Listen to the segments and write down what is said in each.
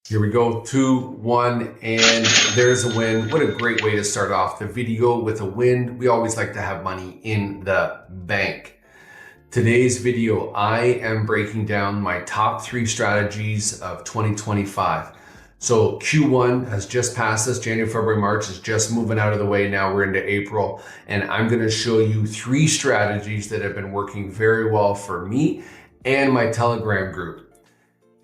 Here we go, 2, 1, and there's a win. What a great way to start off the video with a win. We always like to have money in the bank. Today's video, I am breaking down my top 3 strategies of 2025. So Q1 has just passed us. January, February, March is just moving out of the way. Now we're into April, and I'm going to show you 3 strategies that have been working very well for me and my Telegram group.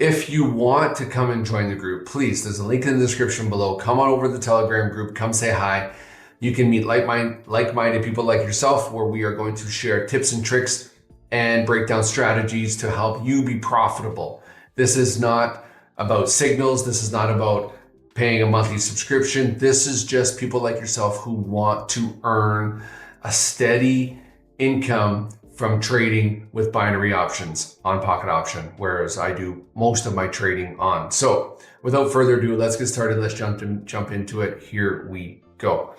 If you want to come and join the group, please, there's a link in the description below. Come on over to the Telegram group, come say hi. You can meet like-minded people like yourself, where we are going to share tips and tricks and break down strategies to help you be profitable. This is not about signals. This is not about paying a monthly subscription. This is just people like yourself who want to earn a steady income from trading with binary options on Pocket Option, whereas I do most of my trading on. So without further ado, let's get started. Let's jump into it. Here we go.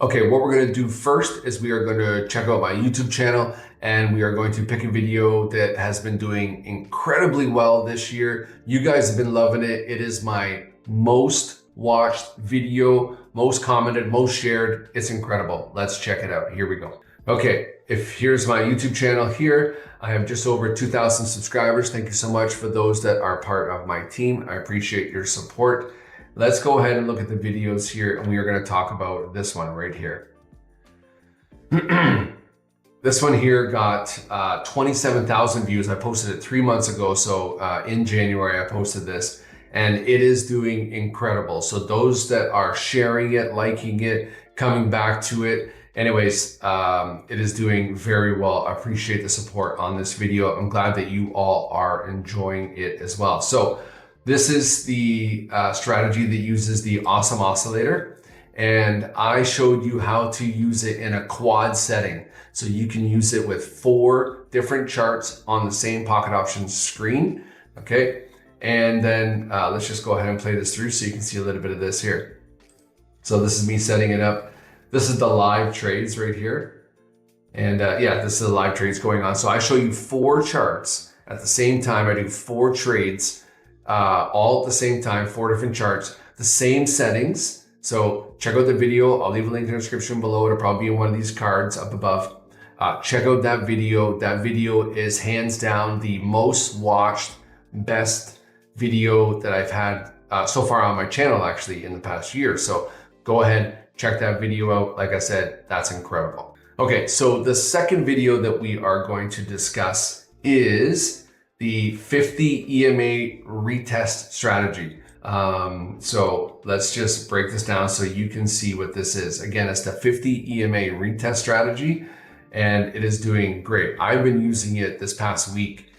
Okay, what we're going to do first is we are going to check out my YouTube channel, and we are going to pick a video that has been doing incredibly well this year. You guys have been loving it. It is my most watched video, most commented, most shared. It's incredible. Let's check it out. Here we go. Okay, here's my YouTube channel here. I have just over 2,000 subscribers. Thank you so much for those that are part of my team. I appreciate your support. Let's go ahead and look at the videos here, and we are going to talk about this one right here. This one here got 27,000 views. I posted it 3 months ago. So in January, I posted this, and it is doing incredible. So those that are sharing it, liking it, coming back to it, anyways, it is doing very well. I appreciate the support on this video. I'm glad that you all are enjoying it as well. So this is the strategy that uses the Awesome Oscillator, and I showed you how to use it in a quad setting. So you can use it with 4 different charts on the same Pocket Options screen, okay? And then let's just go ahead and play this through so you can see a little bit of this here. So this is me setting it up. This is the live trades right here. And yeah, this is the live trades going on. So I show you 4 charts at the same time. I do 4 trades all at the same time, 4 different charts, the same settings. So check out the video. I'll leave a link in the description below. It'll probably be in one of these cards up above. Check out that video. That video is hands down the most watched, best video that I've had so far on my channel, actually, in the past year. So go ahead, check that video out. Like I said, that's incredible. Okay, so the second video that we are going to discuss is the 50 EMA Retest Strategy. So let's just break this down so you can see what this is. Again, it's the 50 EMA Retest Strategy, and it is doing great. I've been using it this past week,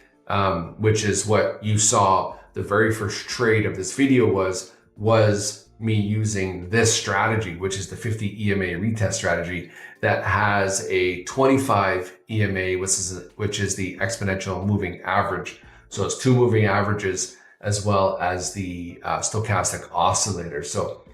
which is what you saw. The very first trade of this video was me using this strategy, which is the 50 EMA Retest Strategy that has a 25 EMA, which is the Exponential Moving Average. So it's 2 moving averages as well as the Stochastic Oscillator. So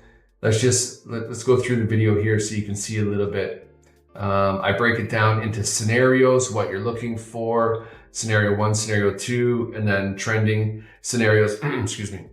let's go through the video here so you can see a little bit. I break it down into scenarios, what you're looking for, scenario 1, scenario 2, and then trending scenarios. Excuse me.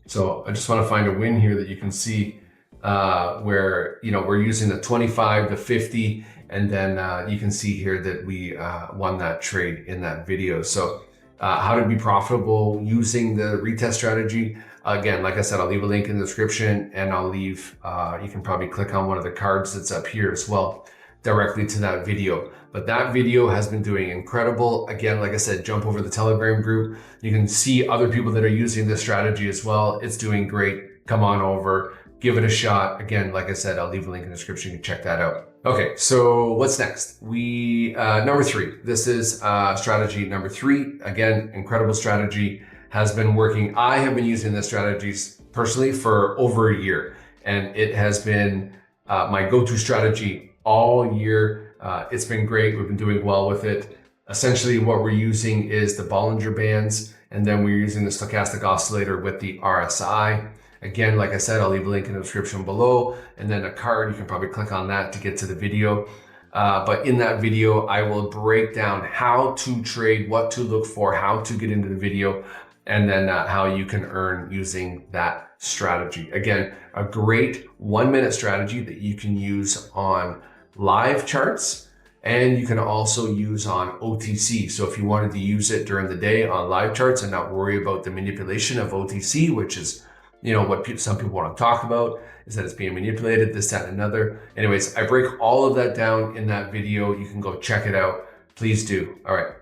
So I just want to find a win here that you can see where, we're using the 25, the 50, and then you can see here that we won that trade in that video. So how to be profitable using the retest strategy. Again, like I said, I'll leave a link in the description, and I'll leave, you can probably click on one of the cards that's up here as well, directly to that video. But that video has been doing incredible. Again, like I said, jump over the Telegram group. You can see other people that are using this strategy as well. It's doing great. Come on over, give it a shot. Again, like I said, I'll leave a link in the description. You can check that out. Okay, so what's next? Number 3. This is strategy number 3. Again, incredible strategy, has been working. I have been using this strategies personally for over a year, and it has been my go-to strategy all year. It's been great. We've been doing well with it. Essentially, what we're using is the Bollinger Bands, and then we're using the Stochastic Oscillator with the RSI. Again, like I said, I'll leave a link in the description below, and then a card. You can probably click on that to get to the video. But in that video, I will break down how to trade, what to look for, how to get into the video. and then how you can earn using that strategy. Again, a great 1-minute strategy that you can use on live charts, and you can also use on OTC. So if you wanted to use it during the day on live charts and not worry about the manipulation of OTC, which is, what some people want to talk about, is that it's being manipulated, this, that, and another. Anyways, I break all of that down in that video. You can go check it out. Please do. All right,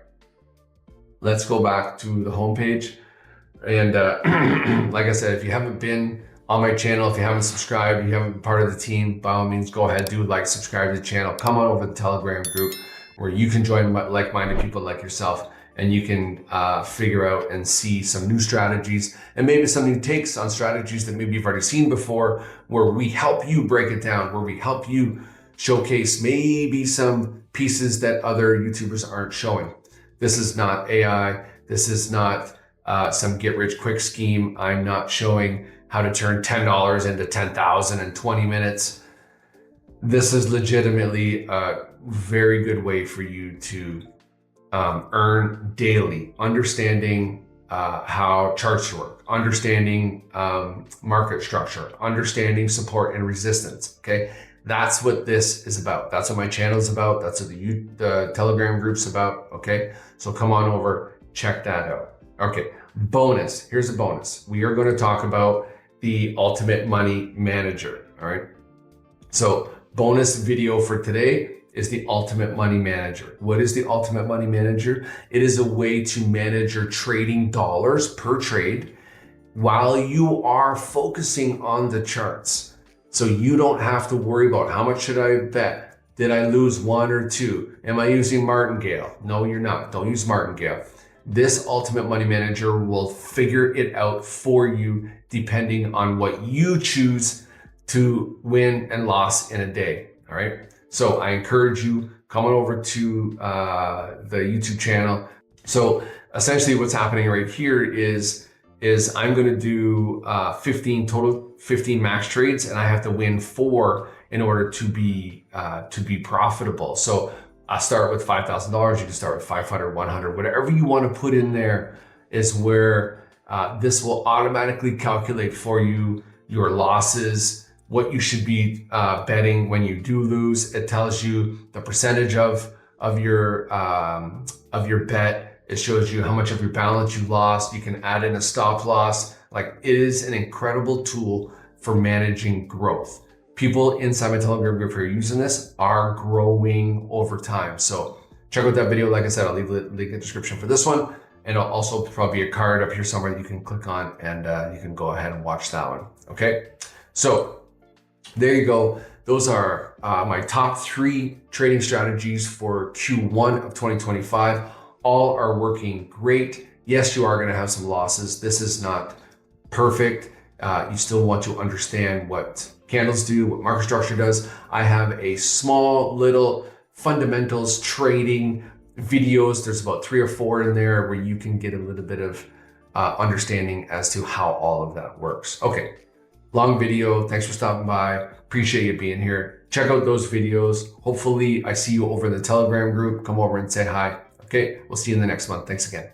let's go back to the homepage. And like I said, if you haven't been on my channel, if you haven't subscribed, you haven't been part of the team, by all means, go ahead, do like, subscribe to the channel. Come on over to the Telegram group where you can join like-minded people like yourself, and you can figure out and see some new strategies and maybe some new takes on strategies that maybe you've already seen before, where we help you break it down, where we help you showcase maybe some pieces that other YouTubers aren't showing. This is not AI. This is not some get-rich-quick scheme. I'm not showing how to turn $10 into $10,000 in 20 minutes. This is legitimately a very good way for you to earn daily, understanding how charts work, understanding market structure, understanding support and resistance. Okay, that's what this is about. That's what my channel is about. That's what the Telegram group's about. Okay, so come on over, check that out. Okay, bonus. Here's a bonus. We are going to talk about the Ultimate Money Manager. All right, so bonus video for today is the Ultimate Money Manager. What is the Ultimate Money Manager? It is a way to manage your trading dollars per trade while you are focusing on the charts. So you don't have to worry about how much should I bet? Did I lose 1 or 2? Am I using martingale? No, you're not. Don't use martingale. This Ultimate Money Manager will figure it out for you depending on what you choose to win and loss in a day. All right. So I encourage you, come on over to the YouTube channel. So essentially what's happening right here is I'm going to do 15 max trades, and I have to win 4 in order to be profitable. So I start with $5,000. You can start with 500, 100, whatever you want to put in there is where this will automatically calculate for you your losses, what you should be betting when you do lose. It tells you the percentage of your bet. It shows you how much of your balance you lost. You can add in a stop loss. Like, it is an incredible tool for managing growth. People inside my Telegram group who are using this are growing over time. So check out that video. Like I said, I'll leave the link in the description for this one. And I'll also probably a card up here somewhere you can click on, and you can go ahead and watch that one. Okay. So there you go. Those are my top 3 trading strategies for Q1 of 2025. All are working great. Yes, you are going to have some losses. This is not perfect. You still want to understand what candles do, what market structure does. I have a small little fundamentals trading videos. There's about 3 or 4 in there where you can get a little bit of understanding as to how all of that works. Okay. Long video. Thanks for stopping by. Appreciate you being here. Check out those videos. Hopefully I see you over in the Telegram group. Come over and say hi. Okay, we'll see you in the next one. Thanks again.